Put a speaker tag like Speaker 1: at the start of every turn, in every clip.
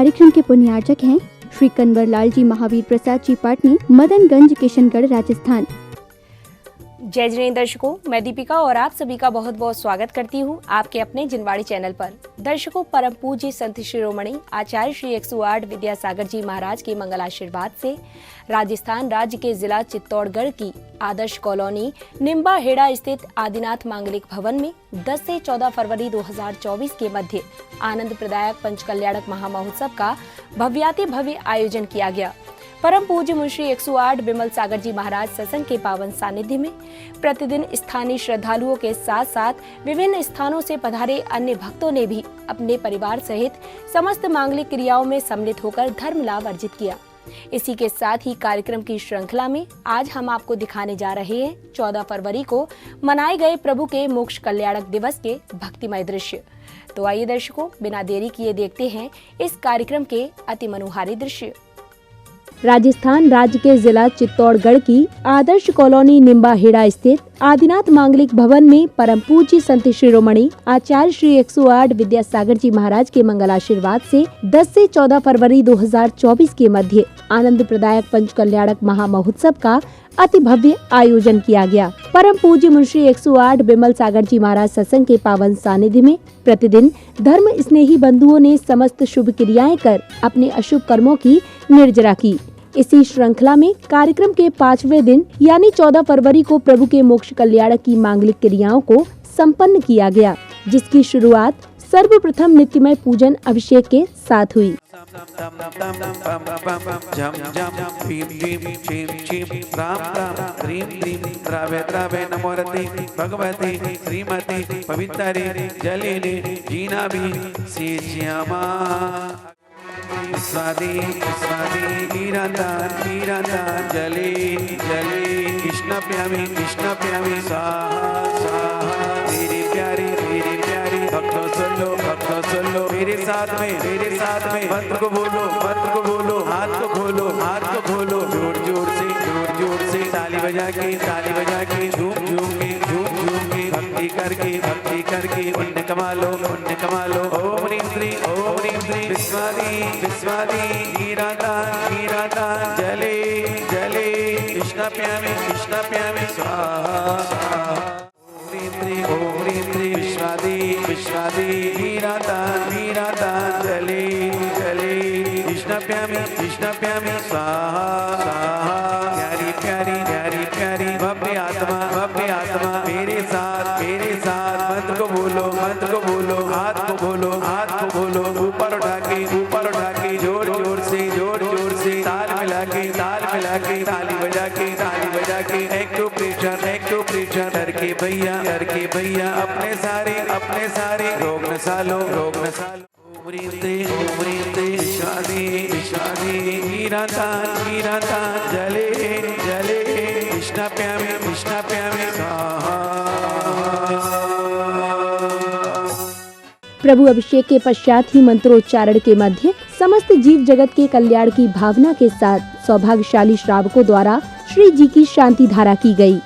Speaker 1: कार्यक्रम के पुण्यार्चक हैं श्री कन्वर लाल जी महावीर प्रसाद जी पाटनी, मदनगंज, किशनगढ़, राजस्थान।
Speaker 2: जय जिनेंद्र दर्शकों, मैं दीपिका और आप सभी का बहुत बहुत स्वागत करती हूं आपके अपने जिनवाड़ी चैनल पर। दर्शकों, परम पूज्य संत शिरोमणि आचार्य श्री 108 विद्यासागर जी महाराज के मंगल आशीर्वाद से राजस्थान राज्य के जिला चित्तौड़गढ़ की आदर्श कॉलोनी निम्बा हेड़ा स्थित आदिनाथ मांगलिक भवन में 10 से 14 फरवरी 2024 के मध्य आनंद प्रदायक पंचकल्याणक महामहोत्सव का भव्याति भव्य आयोजन किया गया। परम पूज्य मुंशी 108 विमल सागर जी महाराज सत्संग के पावन सानिध्य में प्रतिदिन स्थानीय श्रद्धालुओं के साथ साथ विभिन्न स्थानों से पधारे अन्य भक्तों ने भी अपने परिवार सहित समस्त मांगलिक क्रियाओं में सम्मिलित होकर धर्म लाभ अर्जित किया। इसी के साथ ही कार्यक्रम की श्रृंखला में आज हम आपको दिखाने जा रहे हैं 14 फरवरी को मनाए गए प्रभु के मोक्ष कल्याणक दिवस के भक्तिमय दृश्य। तो आइए दर्शकों, बिना देरी किए देखते हैं इस कार्यक्रम के अति मनोहारी दृश्य।
Speaker 1: राजस्थान राज्य के जिला चित्तौड़गढ़ की आदर्श कॉलोनी निम्बा हेड़ा स्थित आदिनाथ मांगलिक भवन में परम पूज्य संत शिरोमणि आचार्य श्री 108 विद्यासागर जी महाराज के मंगल आशीर्वाद से 10 से 14 फरवरी 2024 के मध्य आनंद प्रदायक पंचकल्याणक महामहोत्सव का अति भव्य आयोजन किया गया। परम पूज्य मुंशी 108 विमल सागर जी महाराज सत्संग के पावन सानिध्य में प्रतिदिन धर्म स्नेही बंधुओं ने समस्त शुभ क्रियाएं कर अपने अशुभ कर्मों की निर्जरा की। इसी श्रृंखला में कार्यक्रम के 5वें दिन यानी 14 फरवरी को प्रभु के मोक्ष कल्याण की मांगलिक क्रियाओं को संपन्न किया गया, जिसकी शुरुआत सर्वप्रथम नित्यमय पूजन अभिषेक के साथ हुई।
Speaker 3: भगवती श्रीमती पवित्री जलिनी जीना भी स्वादी स्वादी हीरादान जले जले कृष्ण प्यामी स्वाहा स्वाहा। मेरे प्यारे भक्तों सुन लो मेरे साथ में मंत्र को बोलो हाथ को खोलो जोर से ताली बजा के झूम के भक्ति करके पुण्य कमा लो। ओम ह्रीं श्री विश्वादी हीरादान जले कृष्ण प्यामी स्वाहा। ओम ह्रीं श्री विश्वादी हीरादान जले कृष्ण प्यामी स्वाहा। प्यारी भव्य आत्मा मेरे साथ मंत्र को बोलो हाथ को खोलो ऊपर उठा के जोर से ताल मिला के ताली बजा के एक टू प्रेशर डर के भैया अपने सारे रोग न सालो। विश्वादी हीरादान जले कृष्ण प्यामी स्वाहा।
Speaker 1: प्रभु अभिषेक के पश्चात ही मंत्रोच्चारण के मध्य समस्त जीव जगत के कल्याण की भावना के साथ सौभाग्यशाली श्रावकों द्वारा श्री जी की शांति धारा की गई।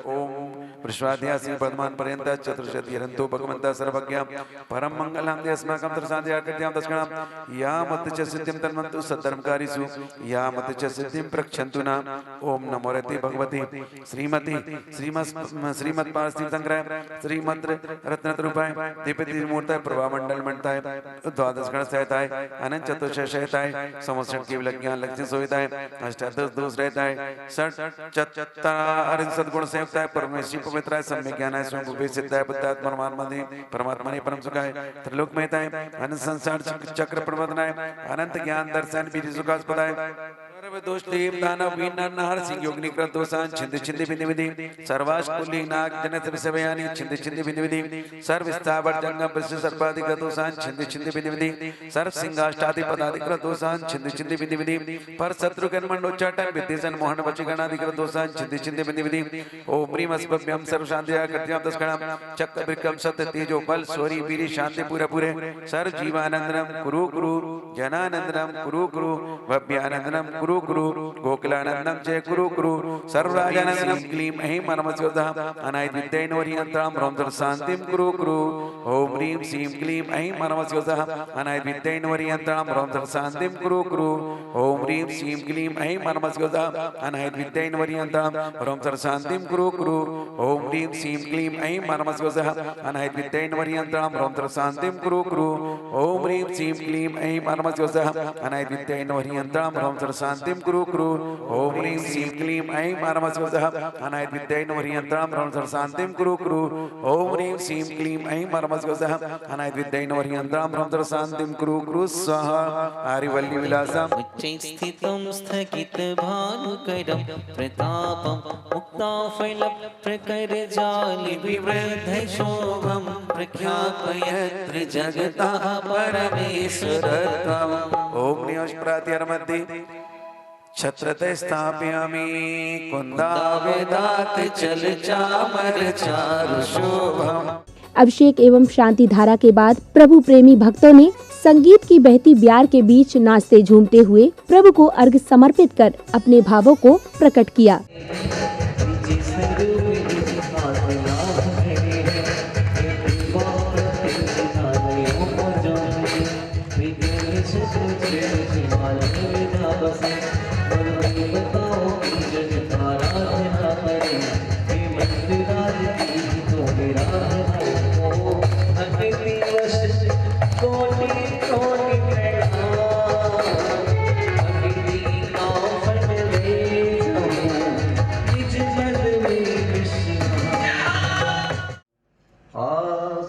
Speaker 3: ओम विश्वाद्यासी पद्मान पर्यंत चतुर्शती रंतो भगवंता सर्वज्ञ परम मंगलम अस्माकं त्रसादि आकृत्यां दशकणां या मत च सिद्धिं तन्वन्तु सद्धर्मकारीषु या मत च सिद्धिं प्रक्षन्तु न। ओम नमो रते भगवती श्रीमत् पार्थिव संग्रह श्रीमंत्र रत्न रूपाय दिव्य मूर्ताय प्रभा मंडल मंडताय द्वादश गण सहिताय अनंत चतुर्दश सहिताय संवत्सर की विलज्ञान लक्ष्य सोहिताय अष्टादश दोष रहताय षट चत्वारिंशत् सद्गुण संयुक्ताय परमेश्वरी पवित्राय सम्यक ज्ञानाय स्वयं उपदेशिताय बुद्धात्मा परमात्मा परम सुखाय त्रिलोक महताय अनंत संसार चक्र प्रबंधनाय अनंत ज्ञान दर्शन विधि सुखास्पदाय दोष देव दानव वीर नर सिंह योगिनी कृत दोषान छिंद विधि सर्वाष्कुली नाग जनत विषयानि छिंद विधि सर्व स्थावर जंगम विश्व सर्पाधिक दोषान छिंद विधि सर्व सिंहाष्टादि पदाधिक दोषान छिंद विधि पर शत्रुघ्न मंडोच्चाटन विद्यसन मोहन वचिगणाधिक दोषान छिंद विधि ओम ह्रीं अस्मभ्यं सर्व शांतिया कृत्यां दशकणां चक्र विक्रम सत्य तेजो बल स्वरी वीर शांति पूरे सर्व जीवानंदनम कुरु जनानंदनम कुरु भव्यानंदनम कुरु कुरु गोकुलानंदम जय कुरु सर्वराजान श्रीं क्लीं ऐं मनमस्योदः अनायत विद्येन वरियन्तां ह्रौं शान्तिं कुरु ओम ह्रीं श्रीं क्लीं ऐं मनमस्योदः अनायत विद्येन वरियन्तां ह्रौं शान्तिं कुरु ओम ह्रीं श्रीं क्लीं ऐं मनमस्योदः अनायत विद्येन वरियन्तां ह्रौं शान्तिं कुरु ओम ह्रीं श्रीं क्लीं ऐं मनमस्योदः अनायत विद्येन वरियन्तां ह्रौं शान्तिं कुरु ओम ह्रीं श्रीं क्लीं ऐं मनमस्योदः अनायत विद्येन वरियन्तां ह्रौं शान्तिं कुरु ओम ह्रीं श्रीं क्लीं ऐं मनमस्योदः अनायत विद्येन वरियन्तां ह्रौं शान्तिं कुरु ओम ह्रीं श्रीं क्लीं ऐं मनमस्योदः अनायत विद्येन वरियन्तां ह्रौं शान्तिं कुरु स्वाहा हरिवल्ली विलासम्
Speaker 4: उच्चै स्थितं स्थगितभानुकरं प्रतापं मुक्ताफलं प्रकरजालिविवृद्धशोभं प्रख्यापयत्र जगतः परमेश्वरत्वम्
Speaker 3: ओम न्योष्प्रात्यर्मध्ये छत्रते स्थापयामि कुन्दावेदात् चलचामर चारुशोभम्।
Speaker 1: अभिषेक एवं शांति धारा के बाद प्रभु प्रेमी भक्तों ने संगीत की बहती ब्यार के बीच नाचते झूमते हुए प्रभु को अर्घ्य समर्पित कर अपने भावों को प्रकट किया।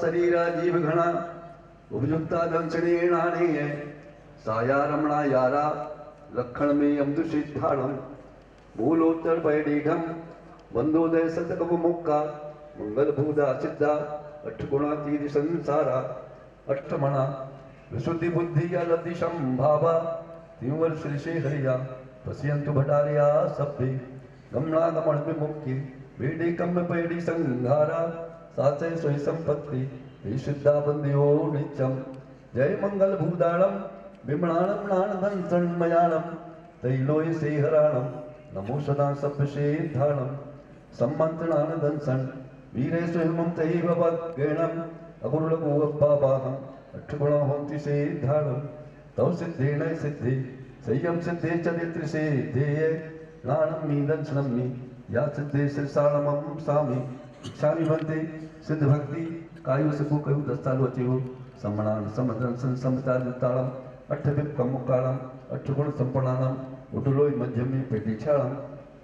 Speaker 5: शरीराजीव घना उपयुक्ता दंशनेणानेय साया रमणा यारा लक्षण में अमदुषिद्धाणम मूलोत्तर पैडीघम बंदोदय सतकव मुक्का मंगल भूदा सिद्धा अष्टगुणातीत संसारा अष्टमणा विशुद्धि बुद्धि अलति संभावा तीवर श्री श्री हरिया पश्यन्तु भटारिया सभ्य गमना गमन विमुक्ति बेड़ी कम पैडी संघारा साचे सोई संपत्ति सिद्धा बंदियो नित्यम जय मंगल भूदाणम विमणाणम नाणधन सन्मयाणम तैलोय से हराणम नमो सदा सब शेधाणम सम्मंत्रणान दंसन वीरे सुहिमं तैव वग्गेणम अगुरुलघु अप्पावाहम अष्टगुणा होन्ति सेधाणम तव सिद्धेन सिद्धि संयम सिद्धे चरित्र सिद्धेय नाणम मी दंसनम मी या सिद्धे श्रीसाणमं सामी इच्छामि भन्ते सिद्ध भक्ति कायु सको कयु दस्तालोचेव सम्मणान समदंसन समतालताळम अष्टविप्कम मुक्काळम अष्टगुण संपन्नानम उडुलोय मध्यमे पेटिछाळम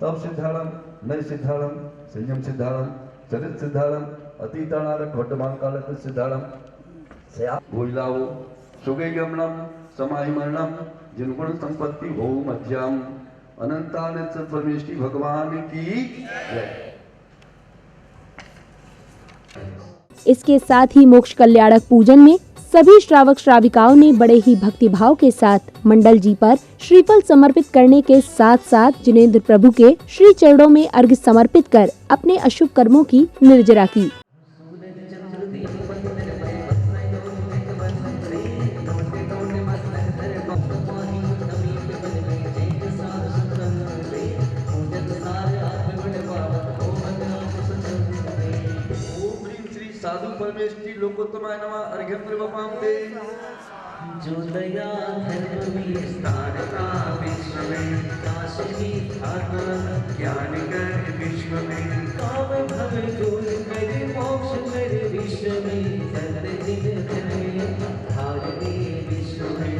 Speaker 5: तव सिद्धाळम नय सिद्धाळम संयम सिद्धाळम चरित सिद्धाळम अतीताणारक वर्तमान कालक सिद्धाळम सया भोइलाओ सुगेयमनम समाहिमरणम जिनगुण संपत्ति हो मध्यम अनंतानंत परमेष्टि भगवान की जय।
Speaker 1: इसके साथ ही मोक्ष कल्याणक पूजन में सभी श्रावक श्राविकाओं ने बड़े ही भक्तिभाव के साथ मंडल जी पर श्रीफल समर्पित करने के साथ साथ जिनेंद्र प्रभु के श्री चरणों में अर्घ्य समर्पित कर अपने अशुभ कर्मों की निर्जरा की।
Speaker 5: साधु परमेष्टि लोकोत्तमाय नमः अर्घ्यं प्रवपामते
Speaker 4: जो दया धर्म विस्तार का विश्व में काशी ठाकुर ज्ञान कर विश्व में काम भव दूर कर मोक्ष कर विश्व में सत्य दिन धारणे विश्व में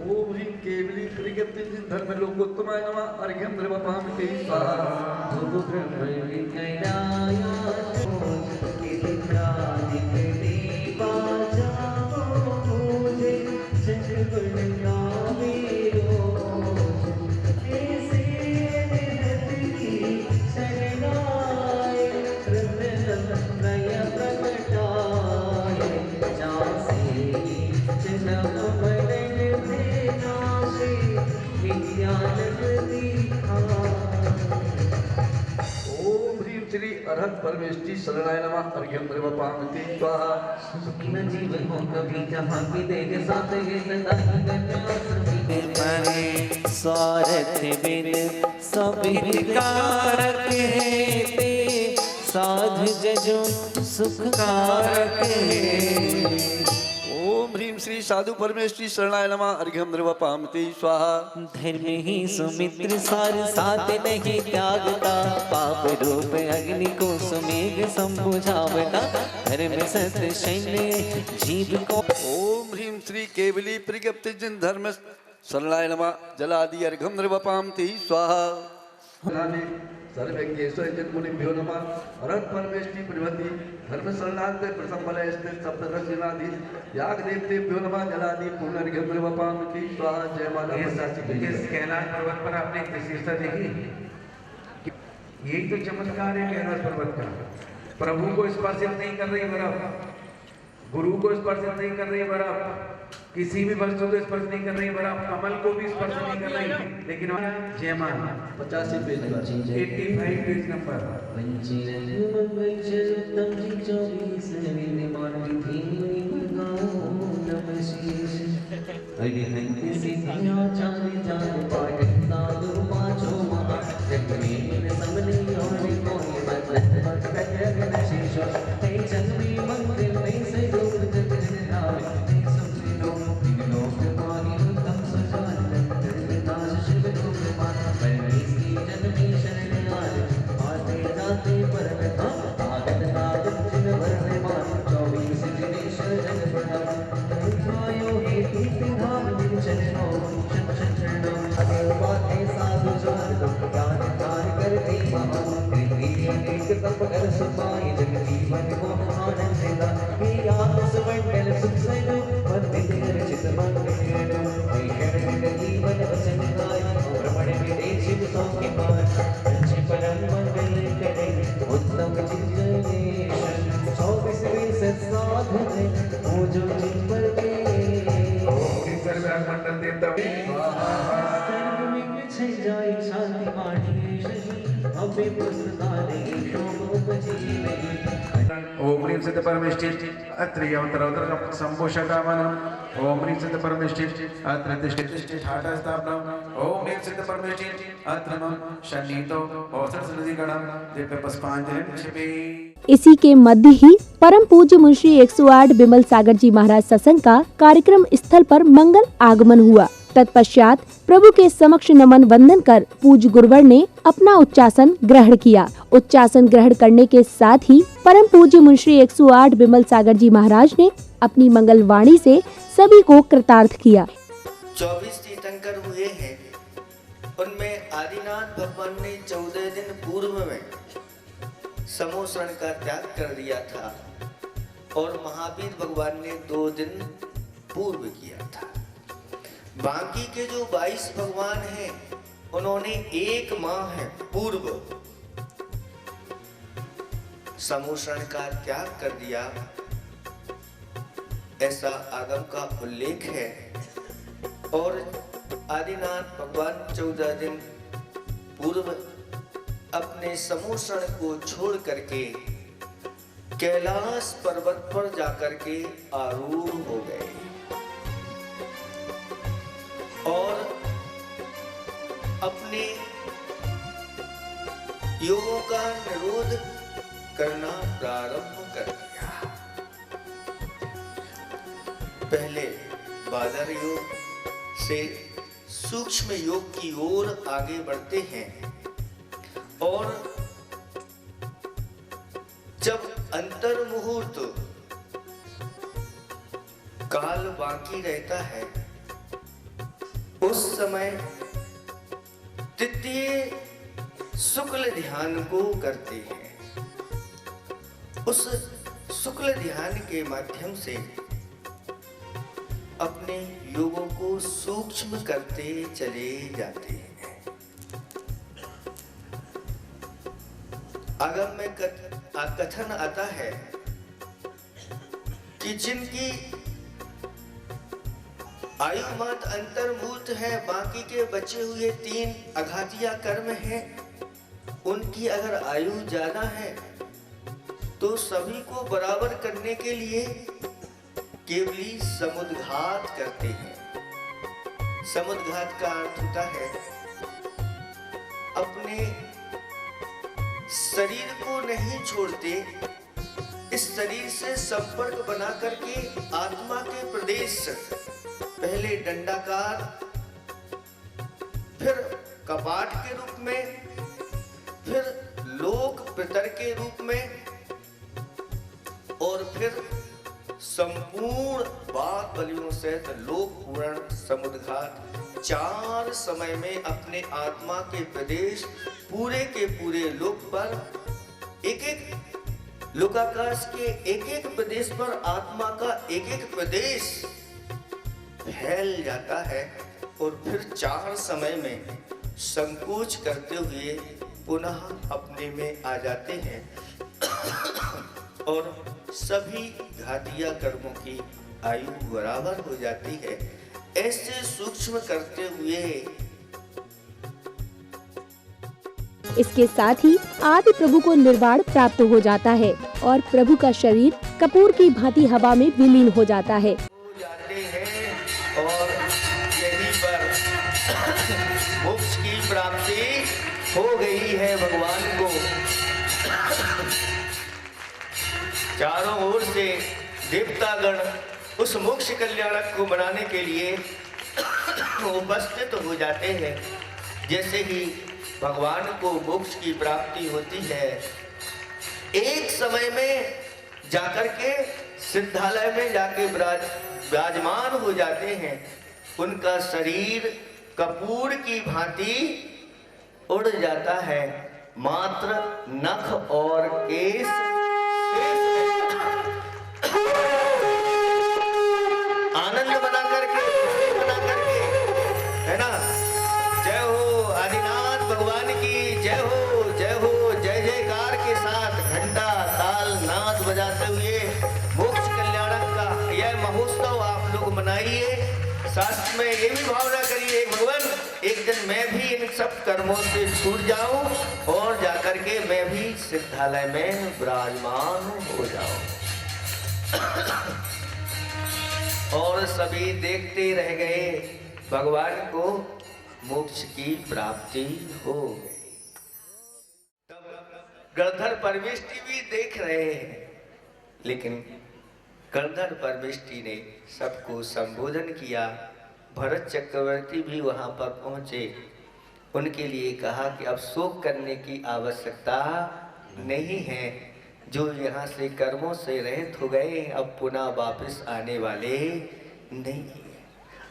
Speaker 5: ओम ह्रीं केवली त्रिगति धर्म लोकोत्तमाय नमः अर्घ्यं प्रवपामते स्वाहा
Speaker 4: धूप ब्रह्म विज्ञानाय
Speaker 5: ओम ह्रीं श्री अरहत परमेष्टि शरणाय नमः अर्घ्यं द्रवपामि स्वाहा।
Speaker 4: सुखी न जीवन हो कभी जहाँ की देख साथ ये स्वार्थ बिन सभी कारक है साध जजो सुख कारक है।
Speaker 5: ओम ह्रीं श्री साधु परमेष्टि शरणाय नमः अर्घ्यं द्रवपामि स्वाहा।
Speaker 4: धर्म ही सुमित्र सार साथ नहीं त्यागता पाप रूप अग्नि को सुमेघ संबुझावता धर्म सत्य सैन्य जीव को।
Speaker 5: ओम ह्रीं श्री केवली प्रज्ञप्ति जिन धर्म शरणाय नमः जलादि अर्घ्यं द्रवपामि स्वाहा। सर्वेज्ञेश्वर जन्मुनिभ्यो नमः अरहत परमेष्टि प्रभति धर्म शरणार्थे प्रथम बलयस्ते सप्तदशिनादि याग देवतेभ्यो नमः जलादि पुनर्घ्यं द्रवपामि स्वाहा। जय माता
Speaker 6: इस कैलाश पर्वत पर आपने एक विशेषता देखी, यही तो चमत्कार है कैलाश पर्वत का। प्रभु को स्पर्शित नहीं कर रही बर्फ, गुरु को स्पर्शित नहीं कर रही बर्फ, किसी भी वस्तु को स्पर्श नहीं कर रही बर्फ, कमल को भी स्पर्श नहीं कर रही, लेकिन जयमान
Speaker 5: 85 पेज पर
Speaker 6: 85 पेज नंबर। ओम ह्रीं सिद्ध परमेष्टि अत्र यवतरौतर संभूषकामनम्। ओम ह्रीं सिद्ध परमेष्टि अत्र तिष्ठति ठाठा स्थापनम्। ओम ह्रीं सिद्ध परमेष्टि अत्र मम शनीतो औषधि-गणं दिव्य पुष्पांजलिं क्षिपे।
Speaker 1: इसी के मध्य ही परम पूज्य मुंशी 108 विमल सागर जी महाराज सत्संग का कार्यक्रम स्थल पर मंगल आगमन हुआ। तत्पश्चात प्रभु के समक्ष नमन वंदन कर पूज्य गुरुवर ने अपना उच्चासन ग्रहण किया। उच्चासन ग्रहण करने के साथ ही परम पूज्य मुंशी 108 विमल सागर जी महाराज ने अपनी मंगल वाणी से सभी को कृतार्थ किया।
Speaker 7: 24 तीर्थंकर हुए हैं, उनमें आदिनाथ भगवान ने 14 दिन पूर्व में समोषण का त्याग कर दिया था और महावीर भगवान ने 2 दिन पूर्व किया था। बाकी के जो 22 भगवान हैं उन्होंने 1 माह पूर्व समोषण का त्याग कर दिया, ऐसा आगम का उल्लेख है। और आदिनाथ भगवान 14 दिन पूर्व अपने समोषण को छोड़ करके कैलाश पर्वत पर जाकर के आरूढ़ हो गए और अपने योगों का निरोध करना प्रारंभ कर दिया। पहले बादर योग से सूक्ष्म योग की ओर आगे बढ़ते हैं और जब अंतर मुहूर्त काल बाकी रहता है उस समय तृतीय शुक्ल ध्यान को करते हैं। उस शुक्ल ध्यान के माध्यम से अपने योगों को सूक्ष्म करते चले जाते हैं। आगम में कथन आता है कि जिनकी आयु मत अंतर्भूत है, बाकी के बचे हुए 3 अघातिया कर्म हैं, उनकी अगर आयु ज्यादा है तो सभी को बराबर करने के लिए केवली समुद्घात करते हैं। समुद्घात का अर्थ होता है अपने शरीर को नहीं छोड़ते, इस शरीर से संपर्क बना करके आत्मा के प्रदेश पहले दंडाकार, फिर कपाट के रूप में, फिर लोक पितर के रूप में, और फिर संपूर्ण बात बलियों से लोक पूर्ण समुद्घात, 4 समय में अपने आत्मा के प्रदेश पूरे के पूरे लोक पर, एक एक लोकाकाश के एक एक प्रदेश पर आत्मा का एक एक प्रदेश फैल जाता है और फिर 4 समय में संकोच करते हुए पुनः अपने में आ जाते हैं और सभी घातिया कर्मों की आयु बराबर हो जाती है। ऐसे सूक्ष्म करते हुए
Speaker 1: इसके साथ ही आदि प्रभु को निर्वाण प्राप्त हो जाता है और प्रभु का शरीर कपूर की भांति हवा में विलीन हो जाता है।
Speaker 7: हो जाते हैं और यहीं पर मोक्ष की प्राप्ति हो गई है भगवान को। चारों ओर से देवतागण उस मोक्ष कल्याणक को मनाने के लिए उपस्थित हो जाते हैं। जैसे ही भगवान को मोक्ष की प्राप्ति होती है, एक समय में जाकर के सिद्धालय में जाके विराजमान हो जाते हैं। उनका शरीर कपूर की भांति उड़ जाता है, मात्र नख और केश आनंद बना करके है ना। जय हो आदिनाथ भगवान की, जय हो जय हो, जय जयकार के साथ घंटा ताल नाद बजाते हुए मोक्ष कल्याणक का यह महोत्सव आप लोग मनाइए। साथ में ये भी भावना करिए भगवान एक दिन मैं भी इन सब कर्मों से छूट जाऊं और जाकर के मैं भी सिद्धालय में विराजमान हो जाऊं। और सभी देखते रह गए, भगवान को मोक्ष की प्राप्ति हो गई। तब गणधर परमेष्टि भी देख रहे हैं, लेकिन गणधर परमेष्टि ने सबको संबोधन किया। भरत चक्रवर्ती भी वहां पर पहुंचे, उनके लिए कहा कि अब शोक करने की आवश्यकता नहीं है। जो यहाँ से कर्मों से रहित हो गए अब पुनः वापस आने वाले नहीं है।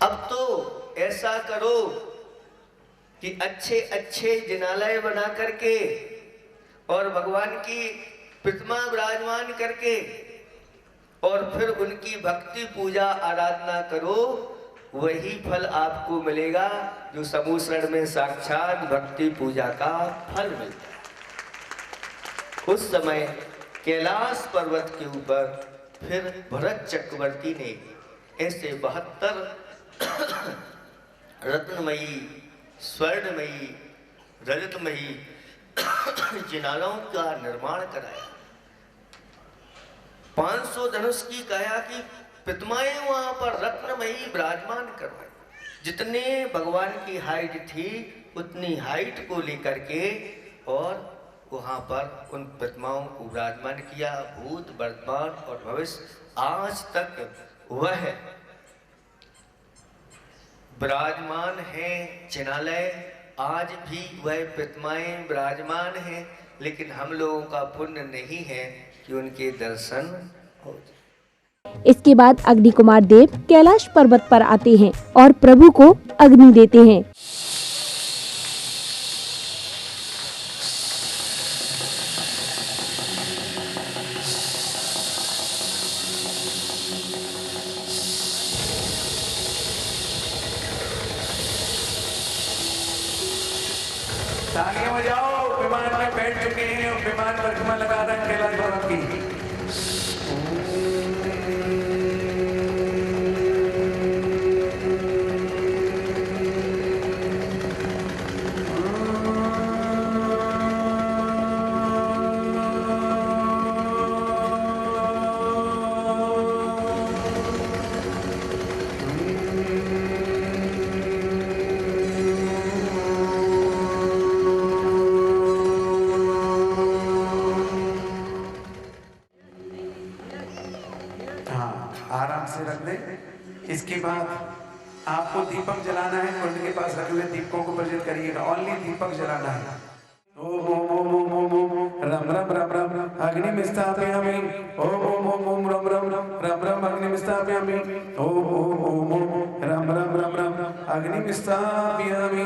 Speaker 7: अब तो ऐसा करो कि अच्छे अच्छे जिनालय बना करके और भगवान की प्रतिमा विराजमान करके और फिर उनकी भक्ति पूजा आराधना करो, वही फल आपको मिलेगा जो समूसरण में साक्षात भक्ति पूजा का फल मिलता है। उस समय कैलाश पर्वत के ऊपर फिर भरत चक्रवर्ती ने ऐसे 72 रत्नमयी, स्वर्णमयी, रजतमयी जिनालों का निर्माण कराया। 500 धनुष की काया की प्रतिमाएं वहां पर रत्नमयी विराजमान करवाई। जितने भगवान की हाइट थी उतनी हाइट को लेकर के और वहां पर उन प्रतिमाओं को विराजमान किया। भूत, वर्तमान और भविष्य आज तक वह विराजमान है। जिनालय आज भी वह प्रतिमाएं विराजमान हैं, लेकिन हम लोगों का पुण्य नहीं है कि उनके दर्शन हो जाए।
Speaker 1: इसके बाद अग्नि कुमार देव कैलाश पर्वत पर आते हैं और प्रभु को अग्नि देते हैं।
Speaker 6: तालियां बजाओ, विमान में बैठ चुके हैं और विमान परिक्रमा लगा रहे हैं कैलाश पर्वत की।
Speaker 3: से रख दें। इसके बाद आपको दीपक जलाना है, कुंड के पास रखे हुए दीपकों को प्रज्वलित करिएगा, ओनली दीपक जलाना है। ओम ओम ओम ओम ओम ओम रम रम रम रम अग्निम स्थापयामि। ओम ओम ओम ओम रम रम रम रम अग्निम स्थापयामि। ओम ओम ओम ओम रम रम रम रम अग्निम स्थापयामि।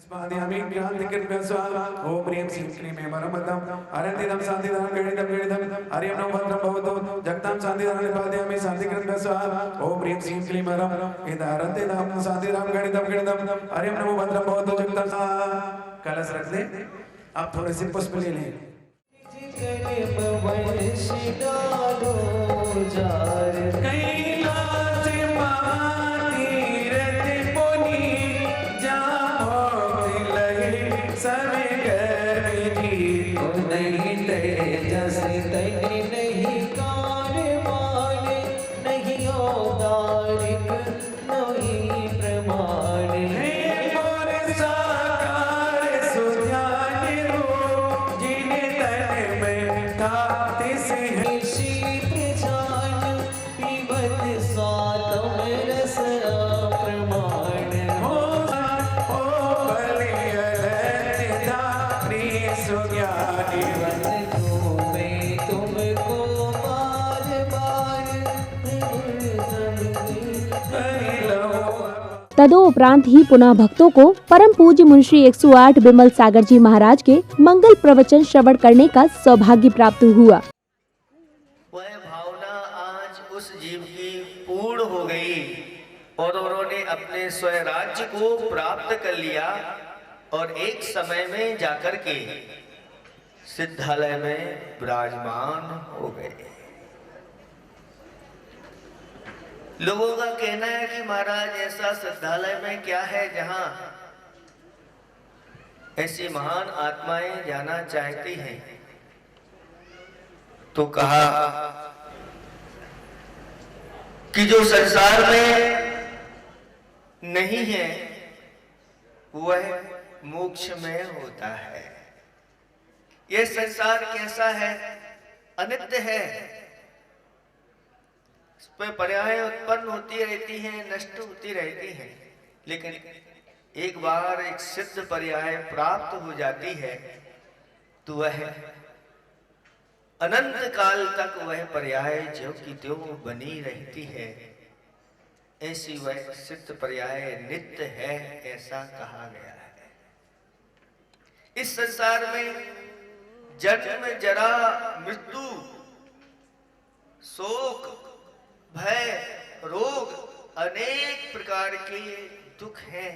Speaker 3: स्पाद्यामि ज्ञानतिकृत्य स्वाहा। ओम ह्रीं श्रीं क्लीं परमदं अरण्यदं शान्तिदं गणितं हरिं नमो भद्रं भवतु जगतां शान्तिदं निपादयामि शान्तिकृत्य स्वाहा। ओम ह्रीं श्रीं क्लीं परम इदारण्यदं शान्तिदं गणितं हरिं नमो भद्रं भवतु जगतां स्वाहा। कलश रख दे। आप थोड़े से पुष्प ले लें।
Speaker 1: तदोपरांत ही पुनः भक्तों को परम पूज्य मुंशी 108 बिमल सागर जी महाराज के मंगल प्रवचन श्रवण करने का सौभाग्य प्राप्त हुआ।
Speaker 7: वह भावना आज उस जीव की पूर्ण हो गई और उन्होंने अपने स्वराज्य को प्राप्त कर लिया और एक समय में जाकर के सिद्धालय में विराजमान हो गए। लोगों का कहना है कि महाराज ऐसा सिद्धालय में क्या है जहां ऐसी महान आत्माएं जाना चाहती हैं। तो कहा कि जो संसार में नहीं है वह मोक्ष में होता है। यह संसार कैसा है? अनित्य है, इस पर पर्याय उत्पन्न होती रहती हैं, नष्ट होती रहती हैं, लेकिन एक बार एक सिद्ध पर्याय प्राप्त हो जाती है तो वह अनंत काल तक वह पर्याय ज्यों की त्यों बनी रहती है। ऐसी वह सिद्ध पर्याय नित्य है, ऐसा कहा गया है। इस संसार में जन्म जरा मृत्यु शोक भय रोग अनेक प्रकार के दुख हैं।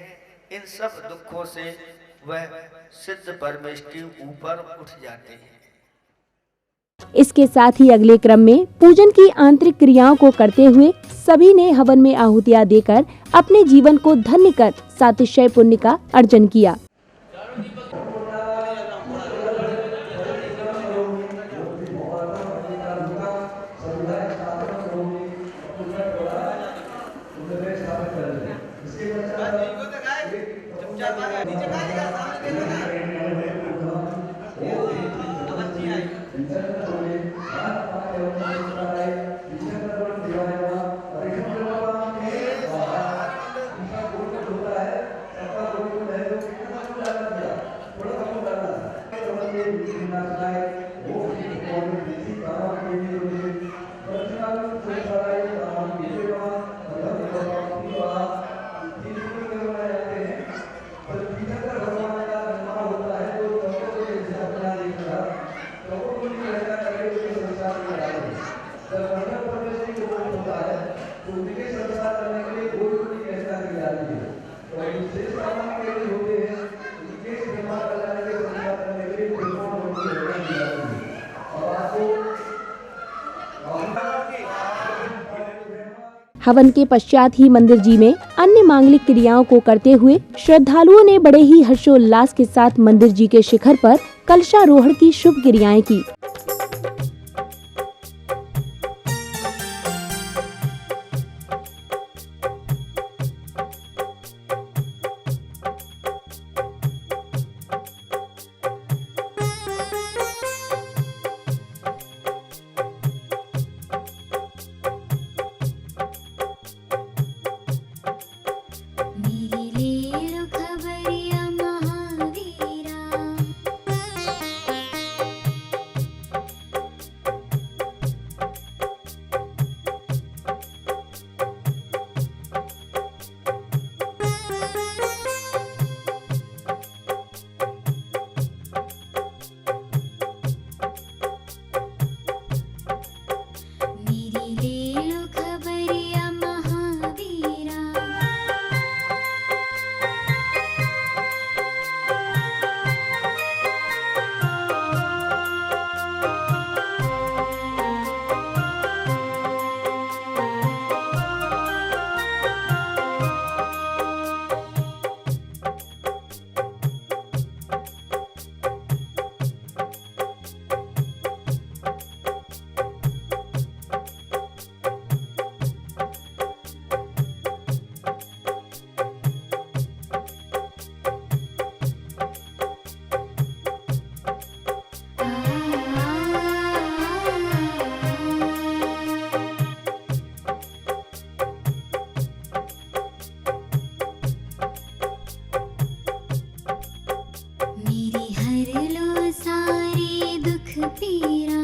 Speaker 7: इन सब दुखों से वह सिद्ध परमेश्वर के ऊपर उठ जाते हैं।
Speaker 1: इसके साथ ही अगले क्रम में पूजन की आंतरिक क्रियाओं को करते हुए सभी ने हवन में आहुतियां देकर अपने जीवन को धन्य कर सातिशय पुण्य का अर्जन किया। हवन के पश्चात ही मंदिर जी में अन्य मांगलिक क्रियाओं को करते हुए श्रद्धालुओं ने बड़े ही हर्षोल्लास के साथ मंदिर जी के शिखर पर कलशारोहण की शुभ क्रियाएं की।
Speaker 8: दुख पीरा।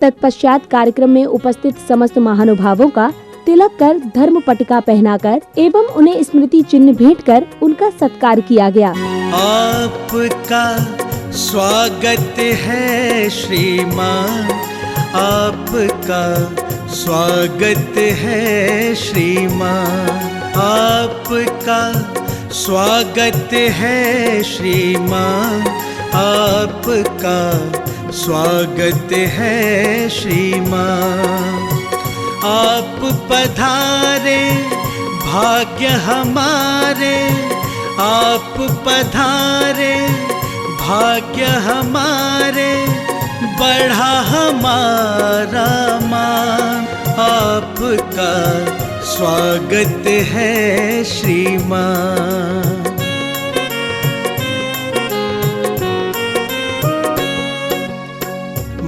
Speaker 1: तत्पश्चात कार्यक्रम में उपस्थित समस्त महानुभावों का तिलक कर, धर्म पटिका पहनाकर एवं उन्हें स्मृति चिन्ह भेंट कर उनका सत्कार किया गया।
Speaker 9: आपका स्वागत है श्रीमान, आपका स्वागत है श्रीमान, आपका स्वागत है श्रीमान, आपका स्वागत है श्रीमान। आप पधारे भाग्य हमारे, आप पधारे भाग्य हमारे, बढ़ा हमारा मान, आपका स्वागत है श्रीमान।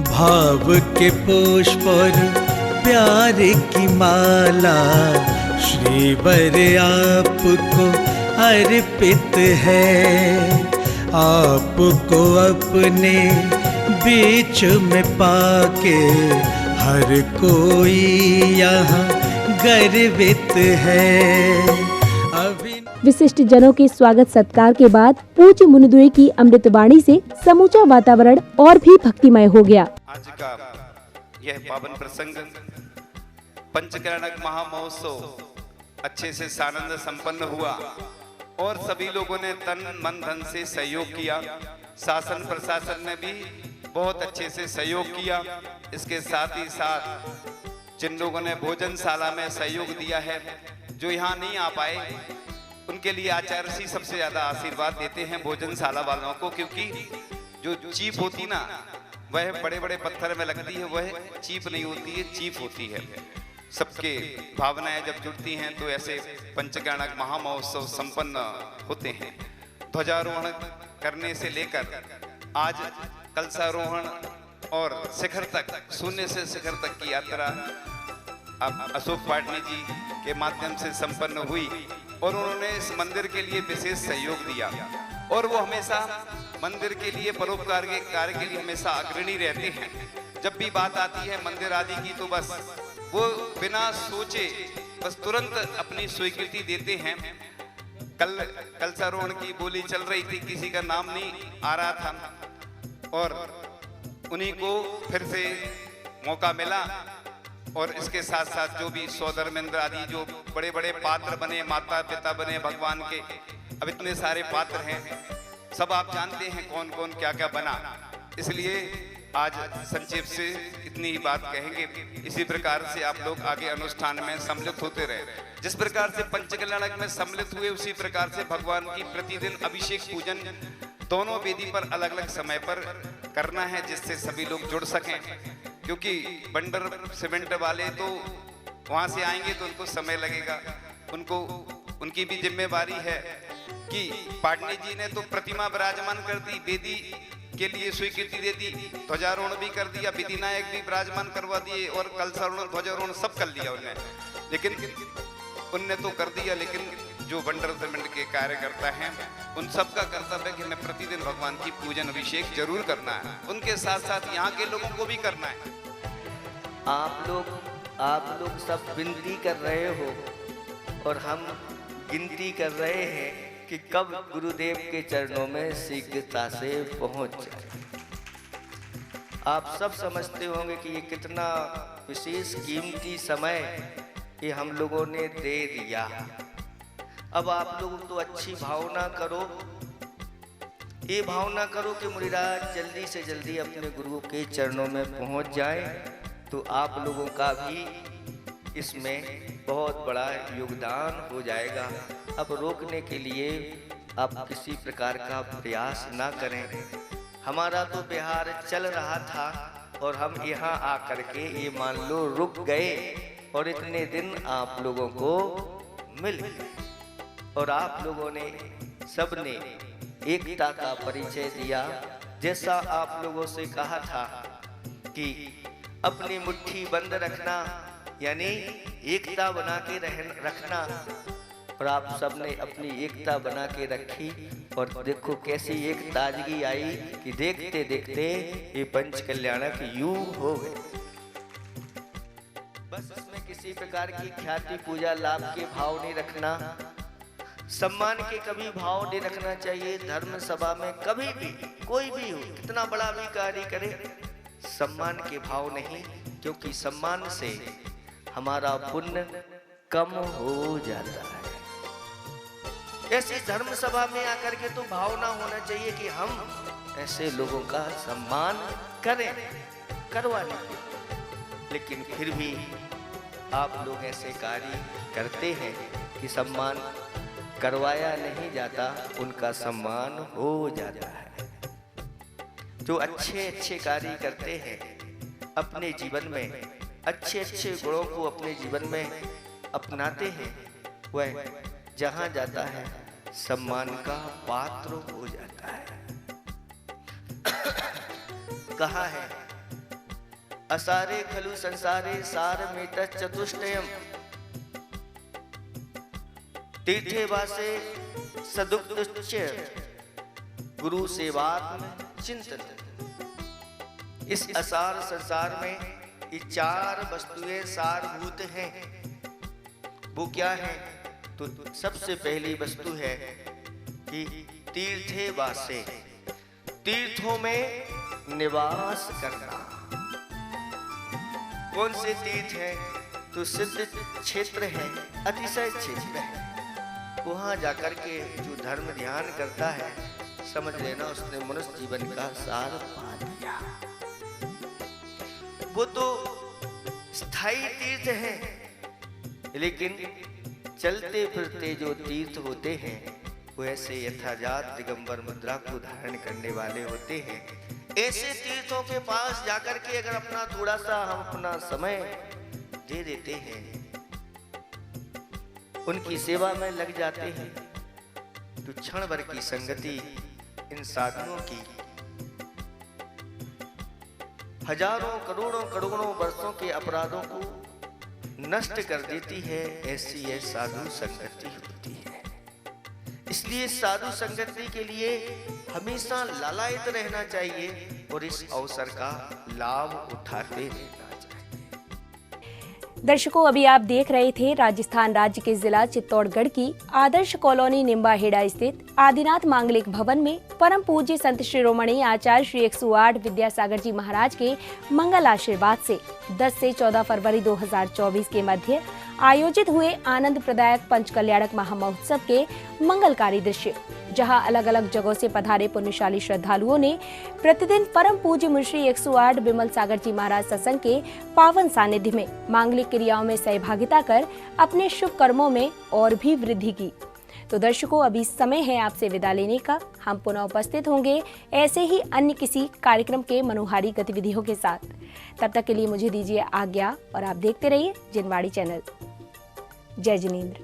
Speaker 9: भाव के पुष्प और प्यार की माला श्रीवर आपको अर्पित है, आपको अपने बीच में पाके हर कोई यहाँ गर्वित है।
Speaker 1: विशिष्ट जनों के स्वागत सत्कार के बाद पूज्य मुनिद्वय की अमृतवाणी से समूचा वातावरण और भी भक्तिमय हो गया।
Speaker 8: आज का यह पावन प्रसंग पंचकरणक महामहोत्सव अच्छे से सानंद संपन्न हुआ और सभी लोगों ने तन मन धन से सहयोग किया। शासन प्रशासन ने भी बहुत अच्छे से सहयोग किया। इसके साथ ही साथ जिन लोगों ने भोजनशाला में सहयोग दिया है, जो यहाँ नहीं आ पाए उनके लिए आचार्य श्री सबसे ज्यादा आशीर्वाद देते हैं भोजनशाला वालों को, क्योंकि जो चीप होती ना वह बड़े बड़े पत्थर में लगती है, वह चीप नहीं होती है, चीप होती है। सबके भावनाएं जब जुड़ती हैं तो ऐसे पंचकरणक महामहोत्सव संपन्न होते हैं। ध्वजारोहण करने से लेकर आज कलशारोहण और शिखर तक, शून्य से शिखर तक की यात्रा अब अशोक पाटनी जी के माध्यम से संपन्न हुई और उन्होंने इस मंदिर के लिए विशेष सहयोग दिया और वो हमेशा मंदिर के लिए परोपकार के कार्य के लिए हमेशा अग्रणी रहते हैं। जब भी बात आती है मंदिर आदि की तो बस वो बिना सोचे बस तुरंत अपनी स्वीकृति देते हैं। कल कलशारोहण की बोली चल रही थी, किसी का नाम नहीं आ रहा था और उन्हीं को फिर से मौका मिला और इसके साथ साथ जो भी सौधर्मेंद्र आदि जो बड़े बड़े पात्र बने, माता पिता बने भगवान के, अब इतने सारे पात्र हैं, सब आप जानते हैं कौन कौन क्या क्या बना। इसलिए आज संक्षेप से इतनी ही बात कहेंगे। इसी प्रकार से आप लोग आगे अनुष्ठान में सम्मिलित होते रहे। जिस प्रकार से पंचकल्याणक में सम्मिलित हुए उसी प्रकार से भगवान की प्रतिदिन अभिषेक पूजन दोनों वेदी पर अलग अलग समय पर करना है, जिससे सभी लोग जुड़ सकें, क्योंकि बंडर सीमेंट वाले तो वहां से आएंगे तो उनको समय लगेगा। उनको उनकी भी जिम्मेवारी है कि पाटनी जी ने तो प्रतिमा विराजमान कर दी, वेदी के लिए स्वीकृति दे दी, ध्वजारोहण भी कर दिया, विधिनायक भी विराजमान करवा दिए और कलशारोहण ध्वजारोहण सब कर लिया उन्होंने, लेकिन उनने तो कर दिया, लेकिन जो बंडर सीमेंट के कार्यकर्ता हैं उन सबका कर्तव्य है कि हमें प्रतिदिन भगवान की पूजन अभिषेक जरूर करना है। उनके साथ साथ यहाँ के लोगों को भी करना है।
Speaker 7: आप लोग सब विनती कर रहे हो और हम गिनती कर रहे हैं कि कब गुरुदेव के चरणों में शीघ्रता से पहुंच जाए। आप सब समझते होंगे कि ये कितना विशेष कीमती समय ये हम लोगों ने दे दिया। अब आप लोग तो अच्छी भावना करो, ये भावना करो कि मुनिराज जल्दी से जल्दी अपने गुरु के चरणों में पहुंच जाए, तो आप लोगों का भी इसमें बहुत बड़ा योगदान हो जाएगा। अब रोकने के लिए आप किसी प्रकार का प्रयास ना करें। हमारा तो बिहार चल रहा था और हम यहाँ आकर के ये मान लो रुक गए और इतने दिन आप लोगों को मिल गए और आप लोगों ने सबने एकता का परिचय दिया। जैसा आप लोगों से कहा था कि अपनी मुट्ठी बंद रखना यानी एकता बना के रखना, और आप सबने अपनी एकता बना के रखी और देखो कैसी एक ताजगी आई कि देखते देखते ये पंचकल्याणक यूं हो गए। बस इसमें किसी प्रकार की ख्याति पूजा लाभ के भाव नहीं रखना, सम्मान के कभी भाव नहीं रखना चाहिए। धर्म सभा में कभी भी कोई भी हो, कितना बड़ा भी कार्य करे, सम्मान के भाव नहीं, क्योंकि सम्मान से हमारा पुण्य कम हो जाता है। ऐसी धर्म सभा में आकर के तो भावना होना चाहिए कि हम ऐसे लोगों का सम्मान करें, करवाने के। लेकिन फिर भी आप लोग ऐसे कार्य करते हैं कि सम्मान करवाया नहीं जाता, उनका सम्मान हो जाता है। जो अच्छे अच्छे कार्य करते हैं अपने जीवन में, अच्छे अच्छे गुणों को अपने जीवन में अपनाते हैं, वह जहां जाता है सम्मान का पात्र हो जाता है। कहा है असारे खलु संसारे सार में चतुष्टयम तीर्थे वासे सदुक्तुच्च गुरु सेवात्म चिंतन। इस असार संसार में ये 4 वस्तुएं सारभूत हैं। वो क्या है? तो सबसे पहली वस्तु है कि तीर्थे वासे, तीर्थों में निवास करना। कौन से तीर्थ हैं? तो सिद्ध क्षेत्र है, अतिशय क्षेत्र है। वहां जाकर के जो धर्म ध्यान करता है, समझ लेना उसने मनुष्य जीवन का सार पा लिया। वो तो स्थायी तीर्थ है, लेकिन चलते फिरते जो तीर्थ होते हैं वो ऐसे यथाजात दिगंबर मुद्रा को धारण करने वाले होते हैं। ऐसे तीर्थों के पास जाकर के अगर अपना थोड़ा सा हम अपना समय दे देते हैं, उनकी सेवा में लग जाते हैं, तो क्षण भर की संगति इन साधुओं की हजारों करोड़ों वर्षों के अपराधों को नष्ट कर देती है। ऐसी यह साधु संगति होती है। इसलिए साधु संगति के लिए हमेशा लालायित रहना चाहिए और इस अवसर का लाभ उठाते रहना चाहिए।
Speaker 2: दर्शकों, अभी आप देख रहे थे राजस्थान राज्य के जिला चित्तौड़गढ़ की आदर्श कॉलोनी निम्बाहेड़ा स्थित आदिनाथ मांगलिक भवन में परम पूज्य संत शिरोमणि आचार्य श्री 108 विद्यासागर जी महाराज के मंगल आशीर्वाद से 10 से 14 फरवरी 2024 के मध्य आयोजित हुए आनंद प्रदायक पंचकल्याणक महामहोत्सव के मंगलकारी दृश्य, जहां अलग अलग जगहों से पधारे पुण्यशाली श्रद्धालुओं ने प्रतिदिन परम पूज्य मुंशी 108 विमल सागर जी महाराज सत्संग के पावन सानिध्य में मांगलिक क्रियाओं में सहभागिता कर अपने शुभ कर्मों में और भी वृद्धि की। तो दर्शकों, अभी समय है आपसे विदा लेने का। हम पुनः उपस्थित होंगे ऐसे ही अन्य किसी कार्यक्रम के मनोहारी गतिविधियों के साथ। तब तक के लिए मुझे दीजिए आज्ञा और आप देखते रहिए जिनवाड़ी चैनल। जय जिनेंद्र।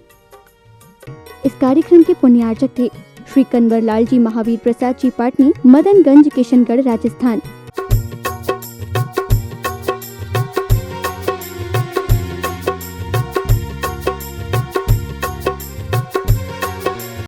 Speaker 10: इस कार्यक्रम के पुण्यार्चक थे श्री कन्वर लाल जी महावीर प्रसाद जी पाटनी, मदनगंज, किशनगढ़, राजस्थान।